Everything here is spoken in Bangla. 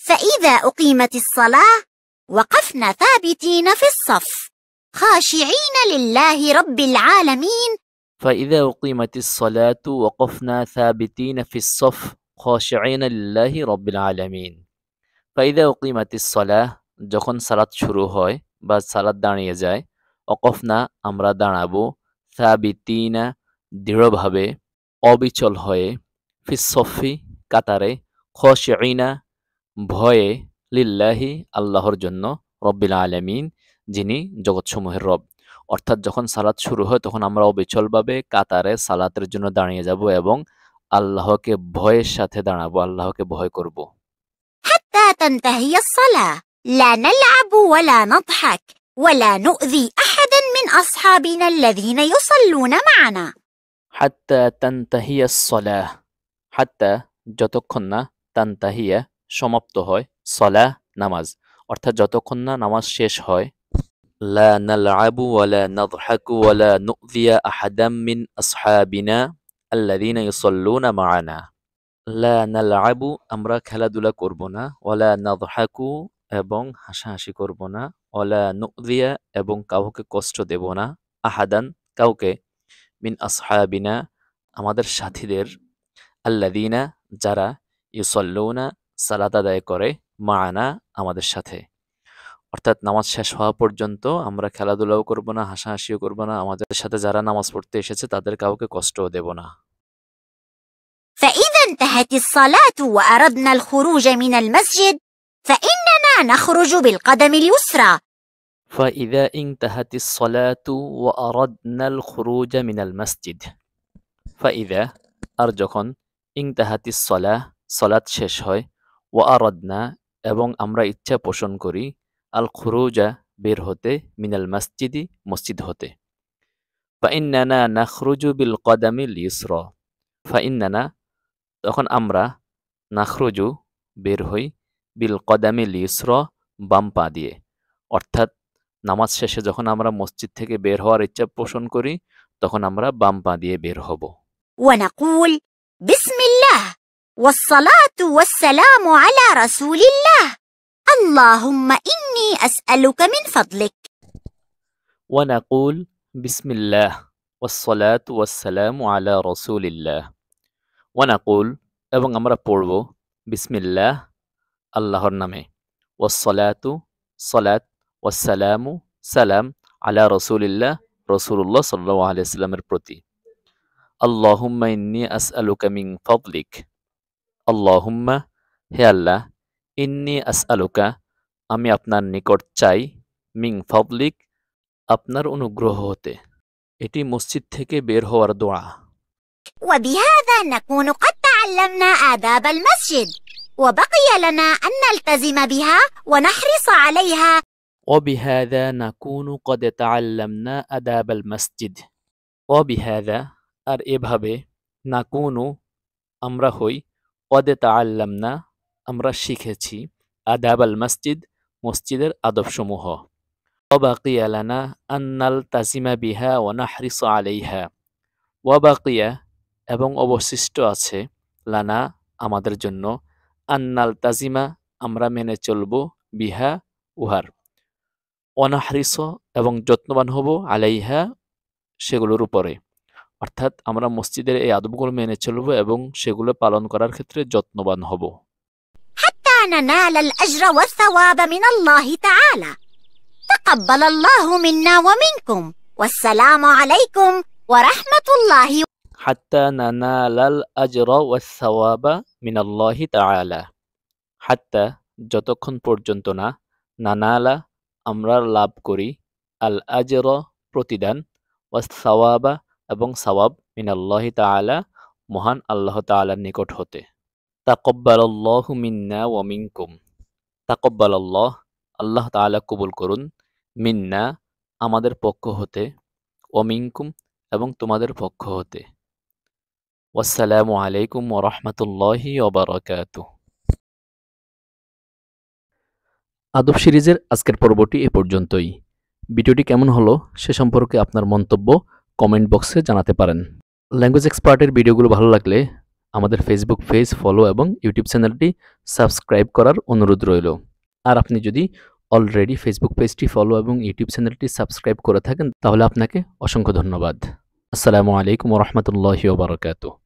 فإذا أقيمت الصلاة وقفنا ثابتين في الصف خاشعين لله رب العالمين. فإذا أقيمت الصلاة وقفنا ثابتين في الصف خاشعين لله رب العالمين. فإذا أقيمت الصلاة যখন সালাত শুরু হয় বা সালাত দাঁড়িয়ে যায়, ওকফনা আমরা দাঁড়াবো, সাবিতিনা দৃঢ়ভাবে, অবিচল হয়ে, ফিসফি কাতারে, খশিইনা ভয়ে, লিল্লাহি আল্লাহর জন্য, রব্বিল আলামিন যিনি জগৎসমূহের রব। অর্থাৎ যখন সালাত শুরু হয় তখন আমরা অবিচলভাবে কাতারে সালাতের জন্য দাঁড়িয়ে যাব এবং আল্লাহকে ভয়ের সাথে দাঁড়াবো, আল্লাহকে ভয় করব। حتى تنتهي الصلاة لا نلعب ولا نضحك ولا نؤذي أحدا من أصحابنا الذين يصلون معنا. حتى تنتهي الصلاة, حتى যতক্ষণ না, তানতাহিয়া সমাপ্ত হয়, সলাহ নামাজ, অর্থাৎ যতক্ষণ না নামাজ শেষ হয়। لا نلعب ولا نضحك ولا نؤذي أحدا من أصحابنا الذين يصلون معنا. لا نلعب আমরা খেলাধুলা করব না, ওয়ালা নাদহাকু এবং হাসাহাসি করব না, ওয়ালা নুযিয়া এবং কাউকে কষ্ট দেব না, আহাদান কাউকে, মিন আসহাবিনা আমাদের সাথীদের, আল্লাযীনা যারা, ইউসাল্লুনা সালাত আদায় করে, মাআনা আমাদের সাথে। অর্থাৎ নামাজ শেষ হওয়া পর্যন্ত আমরা খেলাধুলাও করব না, হাসাহাসিও করব না, আমাদের সাথে যারা নামাজ পড়তে এসেছে তাদের কাউকে কষ্টও দেব না। فإذا انتهت الصلاة وأردنا الخروج من المسجد فإننا نخرج بالقدم اليسرى. فإذا انتهت الصلاة وأردنا الخروج من المسجد. فإذا আর যখন, انتهت الصلاة সালাত শেষ হয়, وأردنا এবং আমরা ইচ্ছা পোষণ করি, আল খুরুজা বের হতে, মিনাল মসজিদি মসজিদ হতে। فإننا نخرج بالقدم اليسرى. فإننا তখন আমরা, নাখরুজু বের হই, বিল কদামিল ইসরা বাম পা দিয়ে। অর্থাৎ নামাজ শেষে যখন আমরা মসজিদ থেকে বের হওয়ার ইচ্ছা পোষণ করি তখন আমরা বাম পা দিয়ে বের হব। ونقول بسم الله والصلاة والسلام على رسول الله اللهم إني أسألك من فضلك. ونقول بسم الله والصلاة والسلام على رسول الله. ওয়ানাকুল এবং আমরা পড়ব, বিসমিল্লাহ আল্লাহর নামে, ওয়াসসালাতু সালাত, ওয়াসসালামু সালাম, আলা রসুলিল্লাহ রসুল্লাহ সাল্লাল্লাহু আলাইহি ওয়াসাল্লামের প্রতি। আল্লাহুম্মা ইন্নী আসআলুকা মিন ফাদলিক, আল্লাহুম্মা হে আল্লাহ, ইন্নী আসআলুকা আমি আপনার নিকট চাই, মিন ফাদলিক আপনার অনুগ্রহ হতে। এটি মসজিদ থেকে বের হওয়ার দোয়া। وبهذا نكون قد تعلمنا آداب المسجد وبقي لنا أن نلتزم بها ونحرص عليها. وبهذا نكون قد تعلمنا آداب المسجد. وبهذا আর এভাবে, নাকুনু আমরা হই, قد تعلمنا আমরা শিখেছি, আদাব আল মসজিদ মসজিদের আদবসমূহ। وبقي لنا أن نلتزم بها ونحرص عليها. وبقي এবং অবশিষ্ট আছে, লানা আমাদের জন্য, আন্নাল তাজিমা আমরা মেনে চলব, বিহা উহার, অনাহরিস এবং যত্নবান হব, আলাইহা সেগুলোর উপরে। অর্থাৎ আমরা মসজিদের এই আদবগুলো মেনে চলব এবং সেগুলো পালন করার ক্ষেত্রে যত্নবান হব। حتى ننال الأجر والثواب من الله تعالى. تقبل الله منا ومنكم والسلام عليكم ورحمة الله. حتى ننال الأجر والثواب من الله تعالى. حتى যতক্ষণ পর্যন্ত না, নানালা আমরা লাভ করি, আল আজর প্রতিদান, ওয়াস সাওয়াবা এবং সাওয়াব, মিনাল্লাহি তাআলা মহান আল্লাহ তাআলার নিকট হতে। তাকাব্বালাল্লাহু মিন্না ওয়া মিনকুম। তাকাব্বালাল্লাহ আল্লাহ তাআলা কবুল করুন, মিন্না আমাদের পক্ষ হতে, ওয়া মিনকুম এবং তোমাদের পক্ষ হতে। ওয়াসসালামু আলাইকুম ওয়া রাহমাতুল্লাহি ওয়া বারাকাতুহু। আদব সিরিজের আজকের পর্বটি এ পর্যন্তই। ভিডিওটি কেমন হলো সে সম্পর্কে আপনার মন্তব্য কমেন্ট বক্সে জানাতে পারেন। ল্যাঙ্গুয়েজ এক্সপার্টের ভিডিওগুলো ভালো লাগলে আমাদের ফেসবুক পেজ ফলো এবং ইউটিউব চ্যানেলটি সাবস্ক্রাইব করার অনুরোধ রইল। আর আপনি যদি অলরেডি ফেসবুক পেজটি ফলো এবং ইউটিউব চ্যানেলটি সাবস্ক্রাইব করে থাকেন তাহলে আপনাকে অসংখ্য ধন্যবাদ। আসসালামু আলাইকুম ওয়া রাহমাতুল্লাহি ওয়া বারাকাতুহু।